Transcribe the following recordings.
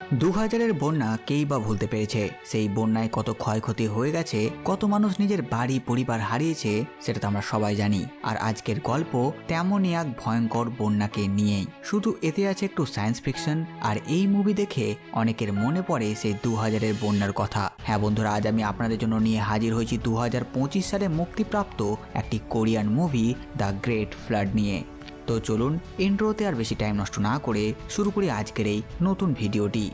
2000-এর বন্যা কেই বা ভুলতে পেরেছে। সেই বন্যায় কত ক্ষয়ক্ষতি হয়ে গেছে, কত মানুষ নিজের বাড়ি পরিবার হারিয়েছে, সেটা তো আমরা সবাই জানি। আর আজকের গল্প তেমনই এক ভয়ঙ্কর বন্যাকে নিয়েই। শুধু এতে আছে একটু সায়েন্স ফিকশন, আর এই মুভি দেখে অনেকের মনে পড়ে সেই 2000-এর বন্যার কথা। হ্যাঁ বন্ধুরা, আজ আমি আপনাদের জন্য নিয়ে হাজির হয়েছি 2025 সালে মুক্তিপ্রাপ্ত একটি Korean movie the great flood নিয়ে। তো চলুন ইন্ট্রোতে আর বেশি টাইম নষ্ট না করে শুরু করি আজকের এই নতুন ভিডিওটি।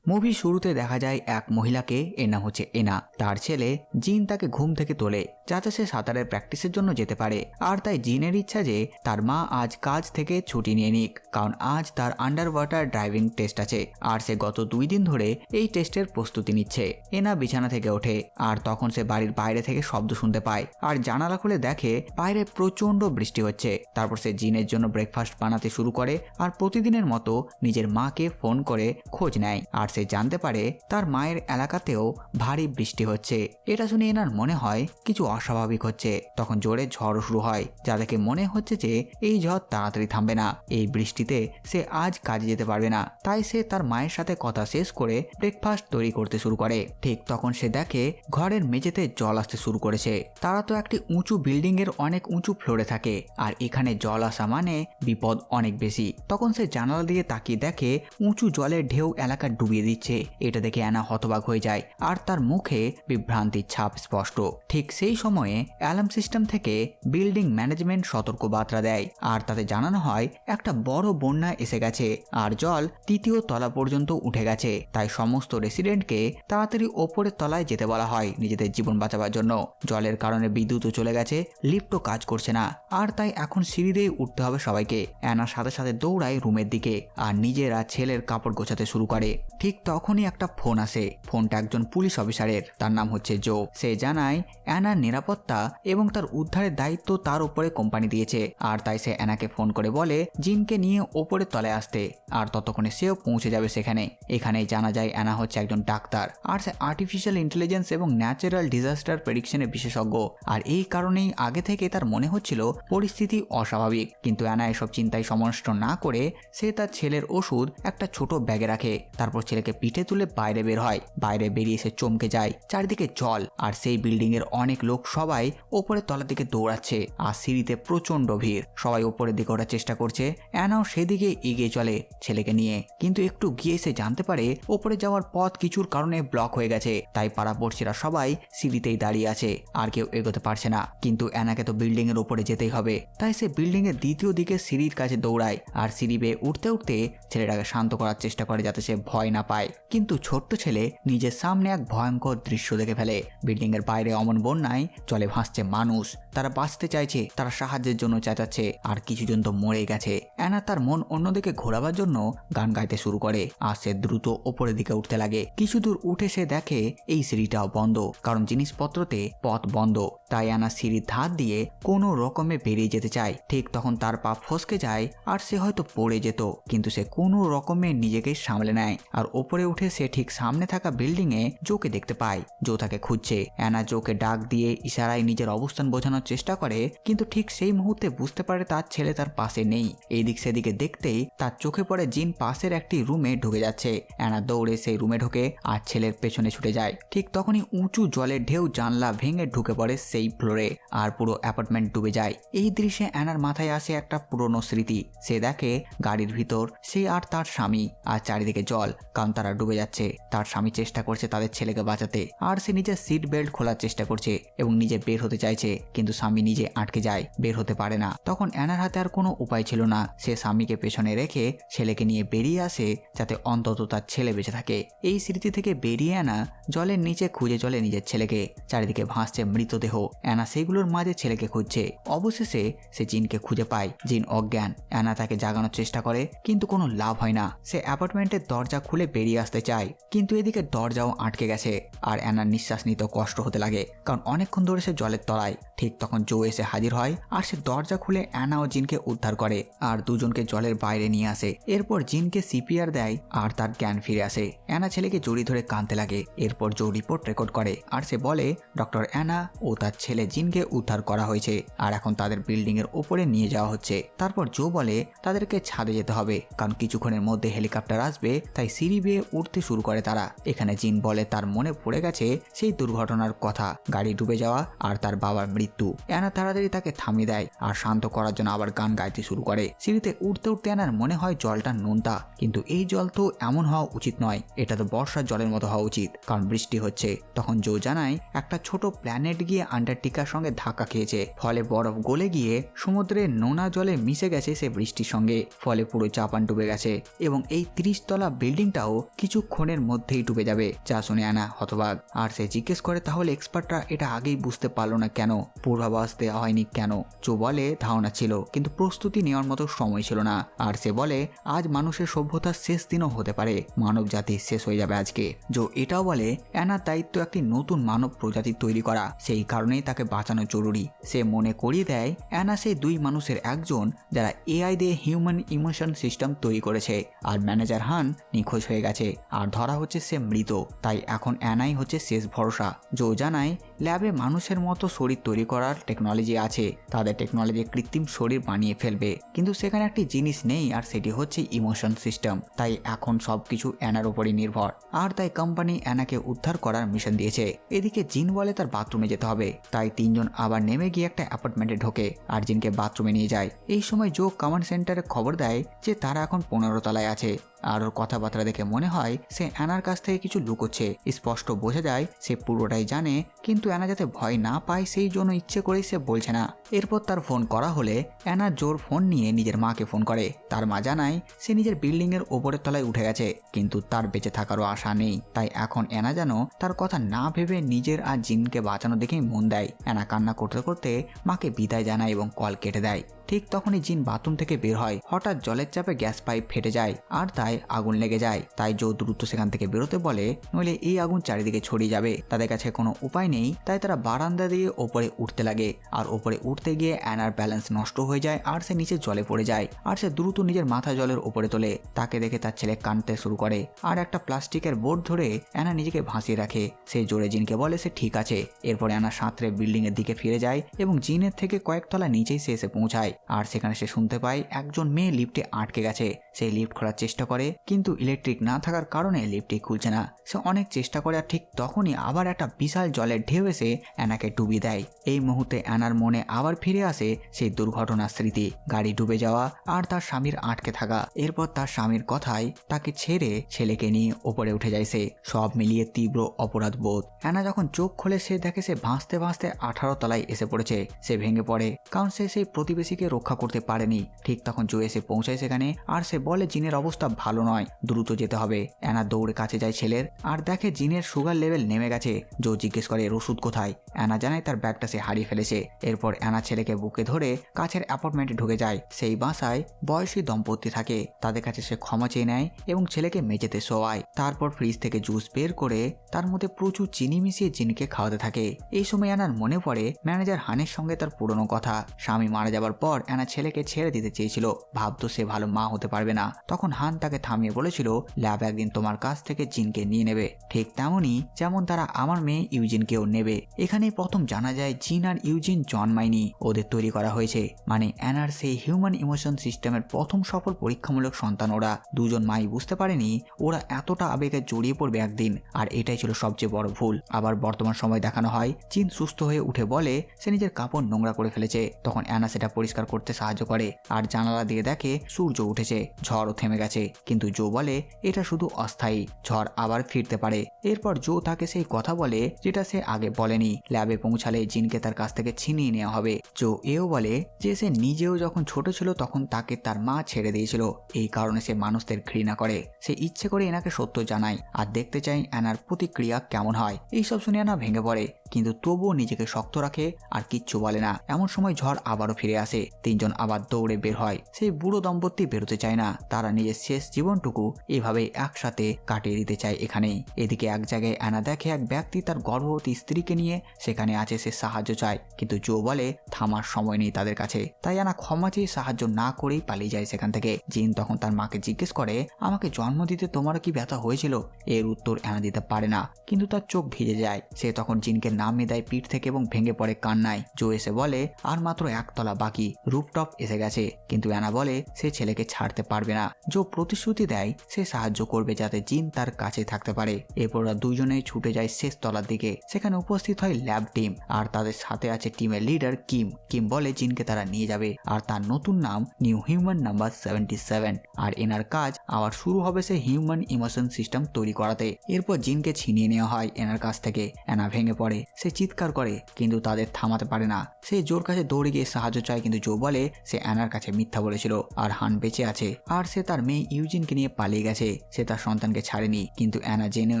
মুভি শুরুতে দেখা যায় এক মহিলাকে, এর নাম হচ্ছে এনা। তার ছেলে জিন তাকে ঘুম থেকে তোলে যাতে সে সাঁতারের প্র্যাকটিসের জন্য যেতে পারে। আর তাই জিনের ইচ্ছা যে তার মা আজ কাজ থেকে ছুটি নিয়ে নিক, কারণ আজ তার আন্ডার ওয়াটার ড্রাইভিং টেস্ট আছে। আর সে গত 2 দিন ধরে এই টেস্টের প্রস্তুতি নিচ্ছে। এনা বিছানা থেকে ওঠে, আর তখন সে বাড়ির বাইরে থেকে শব্দ শুনতে পায়, আর জানালা খুলে দেখে বাইরে প্রচন্ড বৃষ্টি হচ্ছে। তারপর সে জিনের জন্য ব্রেকফাস্ট বানাতে শুরু করে, আর প্রতিদিনের মতো নিজের মাকে ফোন করে খোঁজ নেয়। আর সে জানতে পারে তার মায়ের এলাকাতেও ভারী বৃষ্টি হচ্ছে। এটা শুনে এনার মনে হয় কিছু অস্বাভাবিক হচ্ছে। তখন জোরে ঝড় শুরু হয়, যা দেখে মনে হচ্ছে যে এই ঝড় তাড়াতাড়ি থামবে না। এই বৃষ্টিতে সে আজ কাজে যেতে পারবে না। তাই সে তার মায়ের সাথে কথা শেষ করে ব্রেকফাস্ট তৈরি করতে শুরু করে। ঠিক তখন সে দেখে ঘরের মেঝেতে জল আসতে শুরু করেছে। তারা তো একটি উঁচু বিল্ডিং এর অনেক উঁচু ফ্লোরে থাকে, আর এখানে জল আসা মানে বিপদ অনেক বেশি। তখন সে জানালা দিয়ে তাকিয়ে দেখে উঁচু জলের ঢেউ এলাকা ডুবিয়ে দিচ্ছে। এটা দেখে অ্যানা হতবাক হয়ে যায়, আর তার মুখে বিভ্রান্তির ছাপ স্পষ্ট। ঠিক সেই সময়ে অ্যালার্ম সিস্টেম থেকে বিল্ডিং ম্যানেজমেন্ট সতর্ক বার্তা দেয়, আর তাতে জানানো হয় একটা বড় বন্যা এসে গেছে, আর জল 3য় তলা পর্যন্ত উঠে গেছে। তাই সমস্ত রেসিডেন্টকে তাড়াতাড়ি ওপরের তলায় যেতে বলা হয় নিজেদের জীবন বাঁচাবার জন্য। জলের কারণে বিদ্যুৎও চলে গেছে, লিফটও কাজ করছে না, আর তাই এখন সিঁড়ি দিয়ে উঠতে হবে সবাইকে। অ্যানার সাথে সাথে দৌড়ায় রুমের দিকে, আর নিজেরা ছেলের কাপড় গোছাতে শুরু করে। ঠিক তখনই একটা ফোন আসে। ফোনটা একজন পুলিশ অফিসারের, তার নাম হচ্ছে জো। সে জানায় অ্যানার নিরাপত্তা এবং তার উদ্ধারের দায়িত্ব তার উপরে কোম্পানি দিয়েছে। আর তাই সে অ্যানাকে ফোন করে বলে জিনকে নিয়ে ওপরের তলায় আসতে, আর ততক্ষণে সেও পৌঁছে যাবে সেখানে। এখানেই জানা যায় অ্যানা হচ্ছে একজন ডাক্তার, আর সে আর্টিফিশিয়াল ইন্টেলিজেন্স এবং ন্যাচারাল ডিজাস্টার প্রেডিকশনের বিশেষজ্ঞ। আর এই কারণেই আগে থেকে তার মনে হচ্ছিল পরিস্থিতি অস্বাভাবিক। কিন্তু অ্যানা এসব চিন্তায় সমনষ্ট না করে সে তার ছেলের ওষুধ একটা ছোট ব্যাগে রাখে। তারপর ছেলেকে পিঠে তুলে বাইরে বের হয়। বাইরে বেরিয়ে সে চমকে যায়, চারিদিকে জল, আর সেই বিল্ডিং এর অনেক লোক সবাই ওপরের তলার দিকে দৌড়াচ্ছে, আর সিঁড়িতে প্রচন্ড ভিড়। সবাই ওপরের দিকে ওঠার চেষ্টা করছে। অ্যানাও সেদিকে এগিয়ে চলে ছেলেকে নিয়ে, কিন্তু একটু গিয়ে সে জানতে পারে ওপরে যাওয়ার পথ কিছুর কারণে ব্লক হয়ে গেছে। তাই পাড়াপড়শিরা সবাই সিঁড়িতেই দাঁড়িয়ে আছে, আর কেউ এগোতে পারছে না। কিন্তু অ্যানাকে তো বিল্ডিং এর উপরে যেতেই হবে, তাই সে বিল্ডিং এর দ্বিতীয় দিকে সিঁড়ির কাছে দৌড়ায়, আর সিঁড়ি বেয়ে উঠতে উঠতে ছেলেটাকে শান্ত করার চেষ্টা করে যাতে সে ভয় না পায়। কিন্তু ছোট্ট ছেলে নিজের সামনে এক ভয়ঙ্কর দৃশ্য দেখে ফেলে। বিল্ডিং এর বাইরে অমন বন্যায় জলে ভাসছে মানুষ। তারা বাঁচতে চাইছে, তারা সাহায্যের জন্য চেঁচাচ্ছে, আর কিছুজন তো মরে গেছে। অ্যানা তার মন অন্যদিকে ঘোরাবার জন্য গান গাইতে শুরু করে, আর সে দ্রুত ওপরের দিকে উঠতে লাগে। কিছু দূর উঠে সে দেখে এই সিঁড়িটাও বন্ধ, কারণ জিনিসপত্রতে পথ বন্ধ। তাই অ্যানা সিঁড়ির ধার দিয়ে কোনো রকমে বেরিয়ে যেতে চায়। ঠিক তখন তার পা ফসকে যায়, আর সে হয়তো পড়ে যেত, কিন্তু সে কোনো রকমে নিজেকে সামলে নেয়। আর ওপরে উঠে সে ঠিক সামনে থাকা বিল্ডিং এ জোকে দেখতে পায়। জো তাকে খুঁজছে। অ্যানা জোকে ডাক দিয়ে ইশারায় নিজের অবস্থান বোঝানোর চেষ্টা করে, কিন্তু ঠিক সেই মুহূর্তে বুঝতে পারে তার ছেলে তার পাশে নেই। এইদিক সেদিকে দেখতেই তার চোখে পড়ে জিন পাশের একটি রুমে ঢুকে যাচ্ছে। অ্যানা দৌড়ে সেই রুমে ঢোকে, আর ছেলের পেছনে ছুটে যায়। ঠিক তখনই উঁচু জলের ঢেউ জানলা ভেঙে ঢুকে পড়ে সেই ফ্লোরে, আর পুরো অ্যাপার্টমেন্ট ডুবে যায়। এই দৃশ্যে অ্যানার মাথায় আসে একটা পুরনো স্মৃতি। সে দেখে গাড়ির ভিতর সে আর তার স্বামী, আর চারিদিকে জল, কারণ তারা ডুবে যাচ্ছে। তার স্বামী চেষ্টা করছে তাদের ছেলেকে বাঁচাতে, আর সে নিজের সিট বেল্ট খোলার চেষ্টা করছে এবং নিজে বের হতে চাইছে, কিন্তু স্বামী নিজে আটকে যায়, বের হতে পারে না। তখন অ্যানার হাতে আর কোনো উপায় ছিল না। সে স্বামীকে পেছনে রেখে ছেলেকে নিয়ে বেরিয়ে আসে, যাতে অন্তত তার ছেলে বেঁচে থাকে। এই স্মৃতি থেকে বেরিয়ে অ্যানা জলের নিচে খুঁজে চলে নিজের ছেলেকে। চারিদিকে ভাসছে মৃতদেহ। অ্যানা সেগুলোর মাঝে ছেলেকে খুঁজছে। অবশেষে সে জিনকে খুঁজে পায়। জিন অজ্ঞান। অ্যানা তাকে জাগানোর চেষ্টা করে, কিন্তু কোনো লাভ হয় না। সে অ্যাপার্টমেন্টের দরজা খুলে বেরিয়ে আসতে চায়, কিন্তু এদিকে দরজাও আটকে গেছে আর অ্যানার নিঃশ্বাস নিতে কষ্ট হতে লাগে, কারণ অনেকক্ষণ ধরে সে জলের তলায়। ঠিক তখন জো এসে হাজির হয় আর সে দরজা খুলে অ্যানা ও জিনকে উদ্ধার করে আর দুজনকে জলের বাইরে নিয়ে আসে। এরপর জিনকে সিপিআর দেয় আর তার জ্ঞান ফিরে আসে। অ্যানা ছেলেকে জড়িয়ে ধরে কাঁদতে লাগে। এরপর জো রিপোর্ট রেকর্ড করে আর সে বলে ডক্টর অ্যানা ও তার ছেলে জিনকে উদ্ধার করা হয়েছে আর এখন তাদের বিল্ডিং এর উপরে নিয়ে যাওয়া হচ্ছে। তারপর জো বলে তাদেরকে ছাদে যেতে হবে, কারণ কিছুক্ষণের মধ্যে হেলিকপ্টার আসবে, তাই সিঁড়ি বেয়ে উঠতে শুরু করে তারা। এখানে জিন বলে তার মনে পড়ে গেছে সেই দুর্ঘটনার কথা, গাড়ি ডুবে যাওয়া আর তার বাবার মৃত্যু। অ্যানা তাড়াতাড়ি তাকে থামিয়ে দেয় আর শান্ত করার জন্য আবার গান গাইতে শুরু করে। সিঁড়িতে উঠতে উঠতে অ্যানার মনে হয় জলটা নোনতা, কিন্তু এই জল তো এমন হওয়া উচিত নয়, এটা তো বর্ষার জলের মতো হওয়া উচিত, কারণ বৃষ্টি হচ্ছে। তখন জো জানায় একটা ছোট প্ল্যানেট গিয়ে আন্টার্কটিকার সঙ্গে ধাক্কা খেয়েছে, ফলে বরফ গলে গিয়ে সমুদ্রের নোনা জলে মিশে গেছে সে বৃষ্টির সঙ্গে, ফলে পুরো জাপান ডুবে গেছে এবং এই 30 তলা বিল্ডিংটাও কিছুক্ষণের মধ্যেই ডুবে যাবে। যা শুনে অ্যানা হতবাক আর সে জিজ্ঞেস করে তাহলে এক্সপার্টরা এটা আগেই বুঝতে পারলো না কেন, পূর্বাভাস দেওয়া হয়নি কেন? জো বলে ধারণা ছিল, কিন্তু প্রস্তুতি নেওয়ার মতো সময় ছিল না। আর সে বলে আজ মানুষের সভ্যতার শেষ দিনও হতে পারে, মানব জাতি শেষ হয়ে যাবে আজকে। জো এটাও বলে অ্যানার দায়িত্ব একটি নতুন মানব প্রজাতি তৈরি করা, সেই কারণেই তাকে বাঁচানো জরুরি। সে মনে করিয়ে দেয় অ্যানা সেই 2 মানুষের একজন যারা এআই দিয়ে হিউম্যান ইমোশন সিস্টেম তৈরি করেছে, আর ম্যানেজার হান নিখোঁজ হয়ে গেছে আর ধরা হচ্ছে সে মৃত, তাই এখন অ্যানাই হচ্ছে শেষ ভরসা। জো জানায় ল্যাবে মানুষের মতো শরীর তৈরি করার টেকনোলজি আছে, তাদের টেকনোলজি কৃত্রিম শরীর বানিয়ে ফেলবে, কিন্তু সেখানে একটি জিনিস নেই আর সেটি হচ্ছে ইমোশন সিস্টেম। তাই এখন সবকিছু অ্যানার উপরই নির্ভর, আর তাই কোম্পানি অ্যানাকে উদ্ধার করার মিশন দিয়েছে। এদিকে জিন বলে তার বাথরুমে যেতে হবে, তাই 3 জন আবার নেমে গিয়ে একটা অ্যাপার্টমেন্টে ঢোকে আর জিনকে বাথরুমে নিয়ে যায়। এই সময় জো কমান্ড সেন্টারে খবর দেয় যে তারা এখন 15 তলায় আছে আর ওর কথাবার্তা দেখে মনে হয় সে অ্যানার কাছ থেকে কিছু লুকোচ্ছে। স্পষ্ট বোঝা যায় সে পুরোটাই জানে, কিন্তু অ্যানা যাতে ভয় না পায় সেই জন্য ইচ্ছে করেই সে বলছে না। এরপর তার ফোন করা হলে অ্যানা জোর ফোন নিয়ে নিজের মাকে ফোন করে। তার মা জানায় সে নিজের বিল্ডিং এর ওপরের তলায় উঠে গেছে, কিন্তু তার বেঁচে থাকারও আশা নেই। তাই এখন অ্যানা যেন তার কথা না ভেবে নিজের আর জিনকে বাঁচানো দেখেই মন দেয়। অ্যানা কান্না করতে করতে মাকে বিদায় জানায় এবং কল কেটে দেয়। ঠিক তখনই জিন বাথরুম থেকে বের হয়। হঠাৎ জলের চাপে গ্যাস পাইপ ফেটে যায় আর তাই আগুন লেগে যায়। তাই জো দ্রুত সেখান থেকে বেরোতে বলে, নইলে এই আগুন চারিদিকে ছড়িয়ে যাবে। তাদের কাছে কোনো উপায় নেই, তাই তারা বারান্দা দিয়ে ওপরে উঠতে লাগে। আর ওপরে উঠতে গিয়ে অ্যানার ব্যালেন্স নষ্ট হয়ে যায় আর সে নিচে জলে পড়ে যায়। আর সে দ্রুত নিজের মাথা জলের ওপরে তোলে। তাকে দেখে তার ছেলে কাঁদতে শুরু করে আর একটা প্লাস্টিকের বোর্ড ধরে অ্যানা নিজেকে ভাসিয়ে রাখে। সে জোরে জিনকে বলে সে ঠিক আছে। এরপর অ্যানা সাঁতরে বিল্ডিং এর দিকে ফিরে যায় এবং জিনের থেকে কয়েকতলা নিচেই সে এসে পৌঁছায়। আর সেখানে সে শুনতে পায় একজন মেয়ে লিফটে আটকে গেছে। সেই লিফট খোলার চেষ্টা করে, কিন্তু ইলেকট্রিক না থাকার কারণে লিফটই খুলছে না। সে অনেক চেষ্টা করে আর ঠিক তখনই আবার একটা বিশাল জলের ঢেউ এসে অ্যানাকে ডুবিয়ে দেয়। এই মুহূর্তে অ্যানার মনে আবার ফিরে আসে সেই দুর্ঘটনার স্মৃতি, গাড়ি ডুবে যাওয়া আর তার স্বামীর আটকে থাকা। এরপর তার স্বামীর কথায় তাকে ছেড়ে ছেলেকে নিয়ে ওপরে উঠে যায় সে। সব মিলিয়ে তীব্র অপরাধ বোধ। অ্যানা যখন চোখ খোলে সে দেখে সে ভাসতে ভাসতে 18 তলায় এসে পড়েছে। সে ভেঙে পড়ে, কারণ সে সেই প্রতিবেশীকে রক্ষা করতে পারেনি। ঠিক তখন জো এসে পৌঁছায় সেখানে আর সে বলে জিনের অবস্থা ভালো নয়, দ্রুত যেতে হবে। অ্যানা দৌড়ে কাছে যায় ছেলের আর দেখে জিনের সুগার লেভেল নেমে গেছে। জো জিজ্ঞেস করে এর ওষুধ কোথায়। অ্যানা জানায় তার ব্যাগটা সে হারিয়ে ফেলেছে। এরপর অ্যানা ছেলেকে বুকে ধরে কাছের অ্যাপার্টমেন্টে ঢুকে যায়। সেই বাসায় বয়সী দম্পতি থাকে। তাদের কাছে সে ক্ষমা চেয়ে নেয় এবং ছেলেকে মেঝেতে শোয়ায়। তারপর ফ্রিজ থেকে জুস বের করে তার মধ্যে প্রচুর চিনি মিশিয়ে জিনকে খাওয়াতে থাকে। এই সময় অ্যানার মনে পড়ে ম্যানেজার হানের সঙ্গে তার পুরনো কথা। স্বামী মারা যাবার পর অ্যানা ছেলেকে ছেড়ে দিতে চেয়েছিল, ভাবতো সে ভালো মা হতে পারবে না। তখন হান তাকে থামিয়ে বলেছিল ল্যাব একদিন তোমার কাছ থেকে জিনকে নিয়ে নেবে, ঠিক তেমনই যেমন তারা আমার মেয়ে ইউজিনকেও নেবে। এখানেই প্রথম জানা যায় জিন আর ইউজিন জন্মায়নি, ওদের তৈরি করা হয়েছে। মানে অ্যানার সেই হিউম্যান ইমোশন সিস্টেমের প্রথম সফল পরীক্ষামূলক সন্তান ওরা। দুজন মাই বুঝতে পারেনি ওরা এতটা আবেগে জড়িয়ে পড়বে একদিন, আর এটাই ছিল সবচেয়ে বড় ভুল। আবার বর্তমান সময় দেখানো হয় জিন সুস্থ হয়ে উঠে বলে সে নিজের কাপড় নোংরা করে ফেলেছে। তখন অ্যানা সেটা পরিষ্কার করতে সাহায্য করে আর জানালা দিয়ে দেখে সূর্য উঠেছে, ঝড়ও থেমে গেছে। কিন্তু জো বলে এটা শুধু অস্থায়ী, ঝড় আবার ফিরতে পারে। এরপর জো তাকে সেই কথা বলে যেটা সে আগে বলেনি, ল্যাবে পৌঁছালে জিনকে তার কাছ থেকে ছিনিয়ে নেওয়া হবে। জো এও বলে যে সে নিজেও যখন ছোট ছিল তখন তাকে তার মা ছেড়ে দিয়েছিল, এই কারণে সে মানুষদের ঘৃণা করে। সে ইচ্ছে করে এনাকে সত্য জানায় আর দেখতে চাই অ্যানার প্রতিক্রিয়া কেমন হয়। এইসব শুনে অ্যানা ভেঙে পড়ে, কিন্তু তবুও নিজেকে শক্ত রাখে আর কিচ্ছু বলে না। এমন সময় ঝড় আবারও ফিরে আসে। তিনজন আবার দৌড়ে বের হয়। সেই বুড়ো দম্পতি বেরোতে চায় না, তারা নিজের শেষ জীবনটুকু এভাবেই একসাথে কাটিয়ে দিতে চায় এখানেই। এদিকে এক জায়গায় অ্যানা দেখে এক ব্যক্তি তার গর্ভবতী স্ত্রীকে নিয়ে সেখানে আছে, সে সাহায্য চায়, কিন্তু জো বলে থামার সময় নেই তাদের কাছে। তাই অ্যানা ক্ষমা চেয়ে সাহায্য না করেই পালিয়ে যায় সেখান থেকে। জিন তখন তার মাকে জিজ্ঞেস করে, আমাকে জন্ম দিতে তোমারও কি ব্যথা হয়েছিল? এর উত্তর অ্যানা দিতে পারে না, কিন্তু তার চোখ ভিজে যায়। সে তখন জিনকে নামিয়ে দেয় পিঠ থেকে এবং ভেঙে পড়ে কান্নায়। জো এসে বলে আর মাত্র একতলা বাকি, রুফটপ এসে গেছে। কিন্তু অ্যানা বলে সে ছেলেকে ছাড়তে পারবে না। জো প্রতিশ্রুতি দেয় সে সাহায্য করবে যাতে জিন তার কাছে থাকতে পারে। এরপর ওরা দুজনেই ছুটে যায় শেষ তলার দিকে। সেখানে উপস্থিত হয় ল্যাব টিম, আর তাদের সাথে আছে টিমের লিডার কিম। কিম বলে জিনকে তারা নিয়ে যাবে, আর তার নতুন নাম নিউ হিউম্যান নাম্বার 77। আর এনার কাজ আবার শুরু হবে সে হিউম্যান ইমোশন সিস্টেম তৈরি করাতে। এরপর জিনকে ছিনিয়ে নেওয়া হয় এনার কাছ থেকে। অ্যানা ভেঙে পড়ে, সে চিৎকার করে, কিন্তু তাদের থামাতে পারে না। সে জোর কাছে দৌড়ে গিয়ে সাহায্য চায়, কিন্তু জো বলে সে অ্যানার কাছে মিথ্যা বলেছিল আর হান বেঁচে আছে, আর সে তার মেয়ে ইউজিনকে নিয়ে পালিয়ে গেছে। সে তার সন্তানকে ছাড়েনি, কিন্তু অ্যানা জেনেও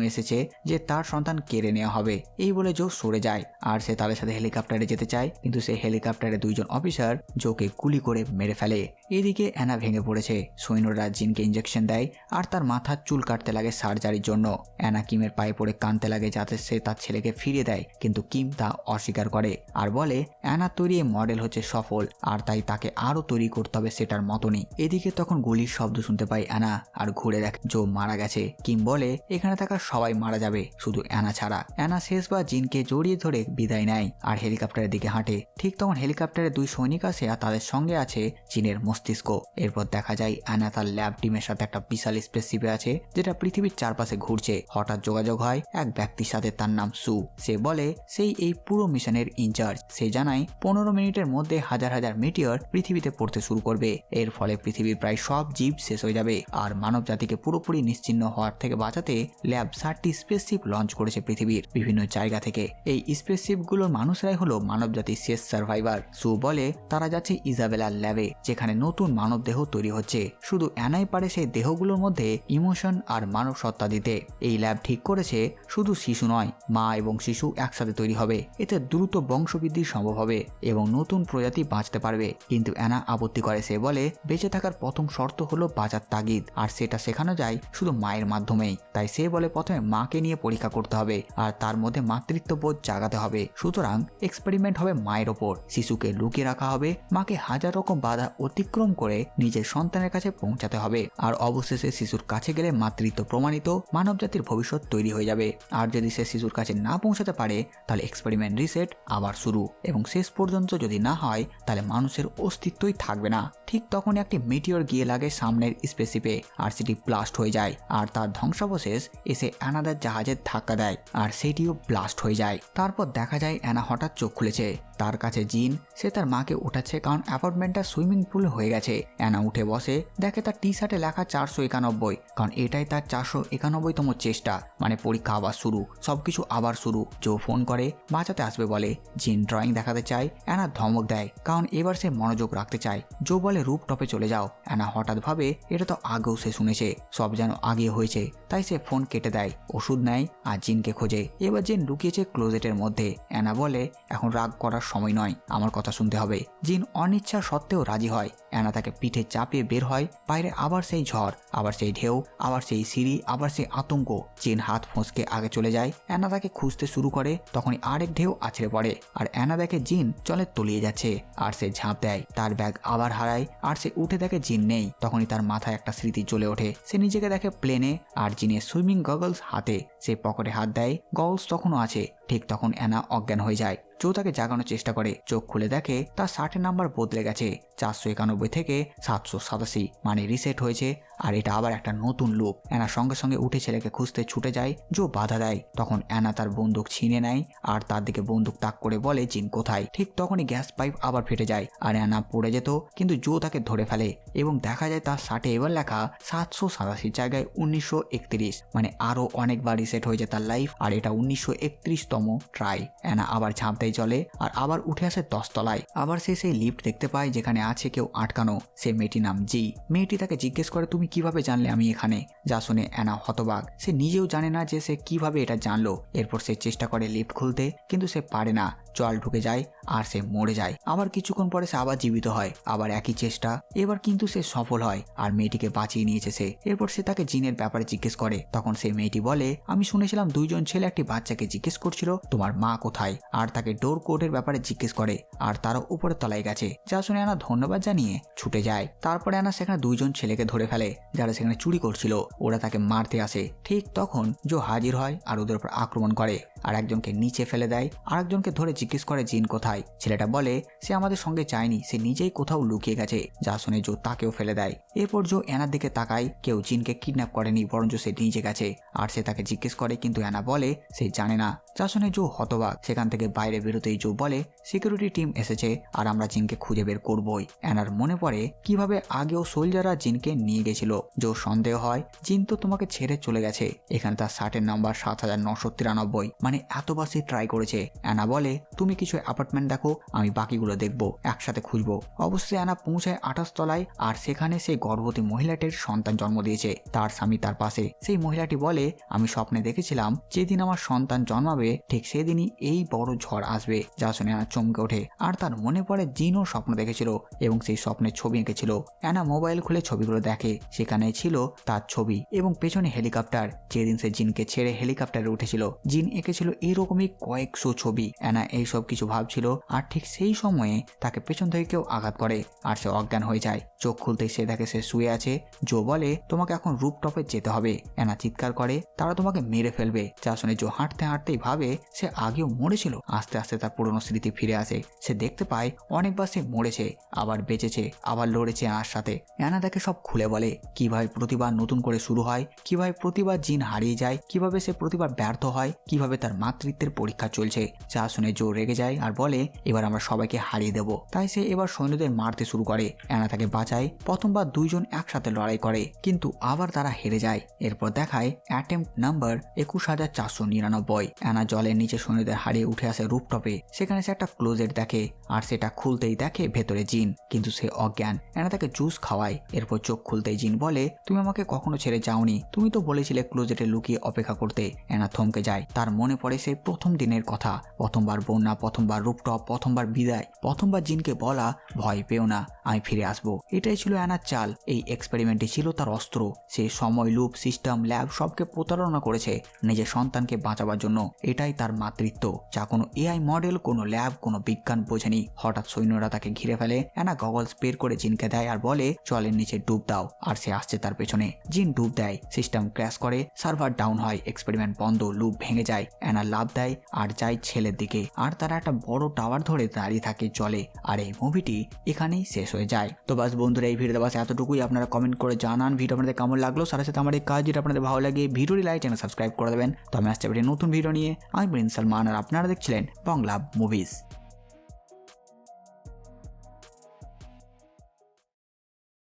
এসেছে যে তার সন্তান কেড়ে নেওয়া হবে। এই বলে জো সরে যায়, আর সে তাদের সাথে হেলিকপ্টারে যেতে চায়, কিন্তু সে হেলিকপ্টারে দুইজন অফিসার জোকে গুলি করে মেরে ফেলে। এদিকে অ্যানা ভেঙে পড়েছে। সৈন্যরা জিনকে ইঞ্জেকশন দেয় আর তার মাথার চুল কাটতে লাগে সার্জারির জন্য। অ্যানা কিমের পায়ে পড়ে কাঁদতে লাগে যাতে সে তার ছেলেকে ফিরিয়ে দেয়, কিন্তু কিম তা অস্বীকার করে আর বলে অ্যানার তৈরি এই মডেল হচ্ছে সফল, আর তাই তাকে আরও তৈরি করতে হবে সেটার মতনই। এদিকে তখন গুলির শব্দ শুনতে পায় অ্যানা, আর ঘুরে দেখে জো মারা গেছে। কিম বলে এখানে থাকা সবাই মারা যাবে, শুধু অ্যানা ছাড়া। অ্যানা শেষবার জিনকে জড়িয়ে ধরে বিদায় নেয় আর হেলিকপ্টারের দিকে হাঁটে। ঠিক তখন হেলিকপ্টারে দুই সৈনিক আসে আর তাদের সঙ্গে আছে চীনের মস্তিষ্ক। এরপর দেখা যায় অ্যানা তার ল্যাব টিমের সাথে একটা বিশাল স্পেসশিপে আছে যেটা পৃথিবীর চারপাশে ঘুরছে। হঠাৎ যোগাযোগ হয় এক ব্যক্তির সাথে, তার নাম সু। সে বলে সেই এই পুরো মিশনের ইনচার্জ। সে জানায় 15 মিনিটের মধ্যে হাজার হাজার মিটিয়র পৃথিবীতে পড়তে শুরু করবে। এর ফলে পৃথিবীর প্রায় সব জীব শেষ হয়ে যাবে, আর মানব জাতিকে পুরোপুরি নিশ্চিহ্ন হওয়ার থেকে বাঁচাতে ল্যাব 60টি স্পেসশিপ লঞ্চ করেছে পৃথিবীর বিভিন্ন জায়গা থেকে। এই স্পেসশিপগুলোর মানুষরাই হলো মানব জাতির শেষ সার্ভাইভার। সু বলে তারা যাচ্ছে ইজাবেলার ল্যাবে, যেখানে নতুন মানব দেহ তৈরি হচ্ছে। শুধু অ্যানাই পারে সেই দেহগুলোর মধ্যে ইমোশন আর মানব সত্তা দিতে। এই ল্যাব ঠিক করেছে শুধু শিশু নয়, মা এবং শিশু একসাথে তৈরি হবে। এতে দ্রুত বংশবৃদ্ধি সম্ভব হবে এবং নতুন প্রজাতি বাঁচতে পারবে। কিন্তু অ্যানা আপত্তি করে। সে বলে বেঁচে থাকার প্রথম শর্ত হলো বাঁচার তাগিদ, আর সেটা শেখানো যায় শুধু মায়ের মাধ্যমেই। তাই সে বলে প্রথমে মাকে নিয়ে পরীক্ষা করতে হবে আর তার মধ্যে মাতৃত্ববোধ জাগাতে হবে। সুতরাং এক্সপেরিমেন্ট হবে মায়ের ওপর। শিশুকে লুকিয়ে রাখা হবে, মাকে হাজার রকম বাধা অতিক্রম করে নিজের সন্তানের কাছে পৌঁছাতে হবে, আর অবশেষে শিশুর কাছে গেলে মাতৃত্ব প্রমাণিত, মানব জাতির ভবিষ্যৎ তৈরি হয়ে যাবে। আর যদি সে শিশুর কাছে না পৌঁছাতে পারে তাহলে এক্সপেরিমেন্ট রিসেট আবার শুরু, এবং শেষ পর্যন্ত যদি না হয় তাহলে মানুষের অস্তিত্বই থাকবে না। ঠিক তখন একটি মিটিওর গিয়ে লাগে সামনের স্পেসশিপে, আর সেটি ব্লাস্ট হয়ে যায়, আর তার ধ্বংসাবশেষ এসে অ্যানাদের জাহাজের ধাক্কা দেয় আর সেটিও ব্লাস্ট হয়ে যায়। তারপর দেখা যায় অ্যানা হঠাৎ চোখ খুলেছে। তার কাছে জিন, সে তার মাকে উঠাচ্ছে কারণ অ্যাপার্টমেন্টটা সুইমিং পুল হয়ে গেছে। অ্যানা উঠে বসে, দেখে তার টি শার্টে লেখা 491, কারণ এটাই তার 491তম চেষ্টা, মানে পরীক্ষা আবার শুরু, সবকিছু আবার শুরু। জো ফোন করে বাঁচাতে আসবে বলে। জিন ড্রয়িং দেখাতে চায়, অ্যানা ধমক দেয় কারণ এবার সে মনোযোগ রাখতে চায়। জো বলে রুপ টপে চলে যাও। অ্যানা হঠাৎ ভাবে এটা তো আগেও সে শুনেছে, সব যেন আগে হয়েছে। তাই সে ফোন কেটে দেয়, ওষুধ নেয় আর জিনকে খোঁজে। এবার জিন লুকিয়েছে ক্লোজেটের মধ্যে। অ্যানা বলে এখন রাগ করার সময় নয়, আমার কথা শুনতে হবে। জিন অনিচ্ছা সত্ত্বেও রাজি হয়। অ্যানা তাকে পিঠে চাপিয়ে বের হয়। বাইরে আবার সেই ঝড়, আবার সেই ঢেউ, আবার সেই সিঁড়ি, আবার সেই আতঙ্ক। জিন হাত ফোঁসকে আগে চলে যায়। অ্যানা তাকে খুঁজতে শুরু করে, তখনই আরেক ঢেউ আছড়ে পড়ে আর অ্যানা দেখে জিন জলে তলিয়ে যাচ্ছে, আর সে ঝাঁপ দেয়। তার ব্যাগ আবার হারায় আর সে উঠে দেখে জিন নেই। তখনই তার মাথায় একটা স্মৃতি জ্বলে ওঠে। সে নিজেকে দেখে প্লেনে আর জিনের সুইমিং গগলস হাতে। সে পকেটে হাত দেয়, গগলস তখনও আছে। ঠিক তখন অ্যানা অজ্ঞান হয়ে যায়। জো তাকে জাগানোর চেষ্টা করে। চোখ খুলে দেখে তার 60 নাম্বার বদলে গেছে, 491 থেকে 787, মানে রিসেট হয়েছে। আর এটা আবার একটা নতুন লুপ। অ্যানা সঙ্গে সঙ্গে উঠে ছেলেকে খুঁজতে ছুটে যায়। জো বাধা দেয়। তখন অ্যানা তার বন্দুক ছিনে নেয় আর তার দিকে বন্দুক তাক করে বলে জিন কোথায়। ঠিক তখনই গ্যাস পাইপ আবার ফেটে যায় আর অ্যানা পড়ে যেত, কিন্তু জো তাকে ধরে ফেলে এবং দেখা যায় তার 60 এবার লেখা 787 জায়গায় 1931, মানে আরো অনেকবার রিসেট হয়েছে তার লাইফ। আর এটা 1931তম ট্রাই। অ্যানা আবার ঝাঁপ দেয় জলে আর আবার উঠে আসে 10 তলায়। আবার সে সেই লিফট দেখতে পায় যেখানে আছে কেউ আটকানো। সে মেয়েটির নাম জি। মেয়েটি তাকে জিজ্ঞেস করে তুমি কিভাবে জানলে আমি এখানে। যা শুনে অ্যানা হতবাক। সে নিজেও জানে না যে সে কিভাবে এটা জানলো। এরপর সে চেষ্টা করে লিফট খুলতে, কিন্তু সে পারে না। জল ঢুকে যায় আর সে মরে যায়। আবার কিছুক্ষণ পরে সে আবার জীবিত হয়, আবার একই চেষ্টা, এবার কিন্তু সে সফল হয় আর মেয়েটিকে বাঁচিয়ে নিয়েছে সে। এরপর সে তাকে জিনের ব্যাপারে জিজ্ঞেস করে, তখন সেই মেয়েটি বলে, আমি শুনেছিলাম দুইজন ছেলে একটি বাচ্চাকে জিজ্ঞেস করছিল তোমার মা কোথায়, আর তাকে ডোর কোডের ব্যাপারে জিজ্ঞেস করে আর তারা উপরের তলায় গেছে। যা শুনে অ্যানা ধন্যবাদ জানিয়ে ছুটে যায়। তারপরে অ্যানা সেখানে দুইজন ছেলেকে ধরে ফেলে যারা সেখানে চুরি করছিল। ওরা তাকে মারতে আসে, ঠিক তখন জো হাজির হয় আর ওদের উপর আক্রমণ করে আর একজনকে নিচে ফেলে দেয়। আর একজনকে ধরে জিজ্ঞেস করে জিন কোথায়। ছেলেটা বলে সে আমাদের সঙ্গে যায়নি, সে নিজেই কোথাও লুকিয়ে গেছে। যা শুনে জো তাকেও ফেলে দেয়। এরপর জো অ্যানার দিকে তাকায়, কেউ জিনকে কিডন্যাপ করেনি, বরঞ্চ সে নিজে গেছে। আর সে তাকে জিজ্ঞেস করে, কিন্তু অ্যানা বলে সে জানে না। যা শুনে জো হতবাক। সেখান থেকে বাইরে বেরোতেই জো বলে সিকিউরিটি টিম এসেছে আর আমরা জিনকে খুঁজে বের করবই। অ্যানার মনে পড়ে কিভাবে আগেও সোলজাররা জিনকে নিয়ে গেছিল। জো সন্দেহ হয় জিন তো তোমাকে ছেড়ে চলে গেছে। এখানে তার শার্টের নাম্বার 7993, মানে এতবার সে ট্রাই করেছে। অ্যানা বলে তুমি কিছু অ্যাপার্টমেন্ট দেখো, আমি বাকিগুলো দেখবো, একসাথে খুঁজবো। অবশ্যই অ্যানা পৌঁছায় 28 তলায় আর সেখানে সেই গর্ভবতী মহিলাটির সন্তান জন্ম দিয়েছে। তার স্বামী তার পাশে। সেই মহিলাটি বলে আমি স্বপ্নে দেখেছিলাম যেদিন আমার সন্তান জন্মাবে ঠিক সেদিনই এই বড় ঝড় আসবে। যা শুনে অ্যানা চমকে ওঠে আর তার মনে পড়ে জিনও স্বপ্ন দেখেছিল এবং সেই স্বপ্নের ছবি এঁকেছিল। অ্যানা মোবাইল খুলে ছবিগুলো দেখে, সেখানে ছিল তার ছবি এবং পেছনে হেলিকপ্টার। যেদিন সে জিনকে ছেড়ে হেলিকপ্টারে উঠেছিল জিন এঁকেছিল এরকমই কয়েকশো ছবি। অ্যানা এইসব কিছু ভাবছিল আর ঠিক সেই সময়ে তাকে পেছন থেকে কেউ আঘাত করে আর সে অজ্ঞান হয়ে যায়। চোখ খুলতেই সে দেখে সে শুয়ে আছে। জো বলে তোমাকে এখন রুফটপে যেতে হবে। অ্যানা চিৎকার করে তারা তোমাকে মেরে ফেলবে। যা শুনে জো হাঁটতে হাঁটতেই ভাবে সে আগেও মরেছিল। আস্তে আস্তে তার পুরনো স্মৃতি ফিরে আসে। সে দেখতে পায় অনেকবার সে মরেছে, আবার বেঁচেছে, আবার লড়েছে অ্যানার সাথে। অ্যানা তাকে সব খুলে বলে কিভাবে প্রতিবার নতুন করে শুরু হয়, কিভাবে প্রতিবার জিন হারিয়ে যায়, কিভাবে সে প্রতিবার ব্যর্থ হয়, কিভাবে তার মাতৃত্বের পরীক্ষা চলছে। যা শুনে জো রেগে যায় আর বলে এবার আমরা সবাইকে হারিয়ে দেব। তাই সে এবার সৈন্যদের মারতে শুরু করে। অ্যানা তাকে বাঁচায়। প্রথমবার দুইজন একসাথে লড়াই করে কিন্তু আবার তারা হেরে যায়। এরপর দেখায় অ্যাটেম্প্ট নাম্বার 21499। অ্যানা জলের নিচে সৈন্যদের হারিয়ে উঠে আসে রুফটপে। সেখানে সে একটা ক্লোজেট দেখে আর সেটা খুলতেই দেখে ভেতরে জিন, কিন্তু সে অজ্ঞান। অ্যানা তাকে জুস খাওয়ায়। এরপর চোখ খুলতেই জিন বলে তুমি আমাকে কখনো ছেড়ে যাওনি, তুমি তো বলেছিলে ক্লোজেটে লুকিয়ে অপেক্ষা করতে। অ্যানা থমকে যায়। তার মনে পড়ে সেই প্রথম দিনের কথা, প্রথমবার বন্যা, প্রথমবার রুফটপ, প্রথমবার বিদায়, প্রথমবার জিনকে বলা ভয় পেও না, আমি ফিরে আসবো। এটাই ছিল অ্যানার চাল। এই এক্সপেরিমেন্টই ছিল তার অস্ত্র। সে সময়, লুপ, সিস্টেম, ল্যাব সবকে প্রতারণা করেছে নিজের সন্তানকে বাঁচাবার জন্য। এটাই তার মাতৃত্ব, যা কোনো এআই মডেল, কোনো ল্যাব, কোনো বিজ্ঞান বোঝেনি। হঠাৎ সৈন্যরা তাকে ঘিরে ফেলে। অ্যানা গগলস বের করে জিনকে দেয় আর বলে জলের নিচে ডুব দাও। আর সে আসছে তার পেছনে। জিন ডুব দেয়, সিস্টেম ক্র্যাশ করে, সার্ভার ডাউন হয়, এক্সপেরিমেন্ট বন্ধ, লুপ ভেঙে যায়। অ্যানা লাভ দেয় আর যায় ছেলের দিকে। আর তারা একটা বড় টাওয়ার ধরে দাঁড়িয়ে থাকে জলে। আর এই মুভিটি এখানেই শেষ হয়ে যায়। তো বাস বন্ধুরা, এই ভিডিওতে বাস এতটুকুই। আপনারা কমেন্ট করে জানান ভিডিও আপনাদের কেমন লাগলো। সাথে সাথে আমার এই কাজ যেটা আপনাদের ভালো লাগে ভিডিওটি লাইক চ্যানেল সাবস্ক্রাইব করে দেবেন। তো আমি আসতে পারি নতুন ভিডিও নিয়ে। আমি প্রিন্স সালমান আর আপনারা দেখছিলেন বাংলা মুভিজ।